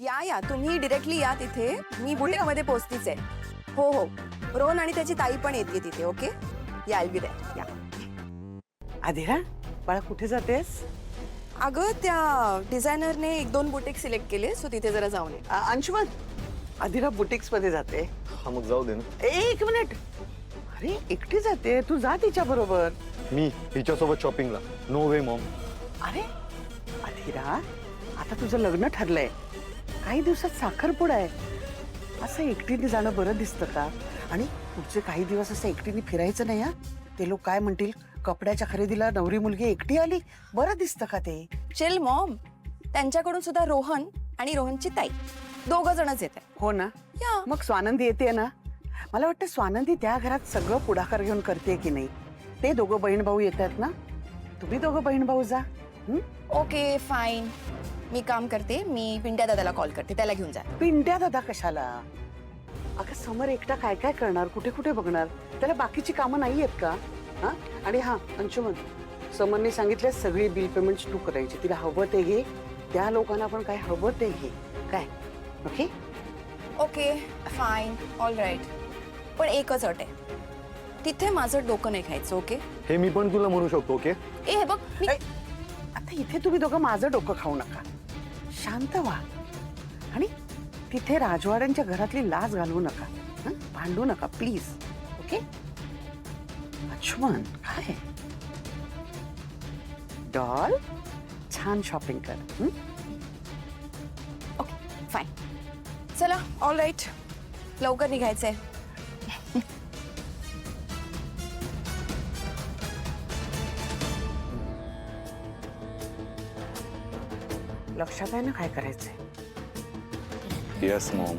या तुम्ही डिरेक्टली या तिथे. मी बुटीक मध्ये पोहोचतीच आहे. हो हो, रोहन आणि त्याची ताई पण येते तिथे. ओके, या विद या. आदिरा बाळा कुठे जातेस? अगं त्या डिझायनरने 1-2 बुटीक सिलेक्ट केले, सो तिथे जरा जाऊन ये. अंशुमन आदिरा बुटिक्स मध्ये जाते. हा मग जाऊ दे ना. एक मिनिट. अरे एकटी जाते, तू जा तिच्या बरोबर. मी हिच्यासोबत शॉपिंगला? नो वे मॉम. अरे आदिरा आता तुझं लग्न ठरलंय, काही दिवसात साखरपुडा आहे. असं एकटीने जाणं बरं दिसतं का? आणि पुढचे काही दिवस असं एकटीने फिरायचं नाही हा. ते लोक काय म्हणतील, कपड्याच्या खरेदीला नवरी मुलगी एकटी आली, बरं दिसतं का ते? चिल मॉम, त्यांच्याकडून सुद्धा रोहन आणि रोहनची ताई 2 जणच येते. हो ना. या मग स्वानंदी येते ना. मला वाटतं स्वानंदी त्या घरात सगळं पुढाकार घेऊन करते की नाही. ते दोघं बहीण भाऊ येतात ना, तुम्ही दोघं बहीण भाऊ जा. Okay fine. मी काम करते, मी पिंट्या दादाला कॉल करते, त्याला घेऊन जा. पिंट्या दादा कशाला? अगं समर एकटा काय काय करणार, कुठे कुठे बघणार? त्याला बाकीची कामं नाही आहेत का? हा. आणि हा अंशुमन, समरने सांगितलं सगळी बिल पेमेंट तू करायची. तिला हवं ते घे, त्या लोकांना पण काय हवं ते घे. काय okay? Okay fine, all right. पण एकच अट आहे, तिथे माझं डोकं नाही खायचं. ओके? हे मी पण तुला म्हणू शकतो. ओके हे बघ मी आता इथे तुम्ही दोघं माझं डोकं खाऊ नका, शांत व्हा. आणि तिथे राजवाड्यांच्या घरातली लाज घालवू नका. भांडू नका प्लीज. ओके लक्ष्मण? काय डॉल, छान शॉपिंग कर. Okay fine. चला ऑल राईट, लवकर निघायचंय. लक्षात आहे ना काय करायचंय? Yes Maugham.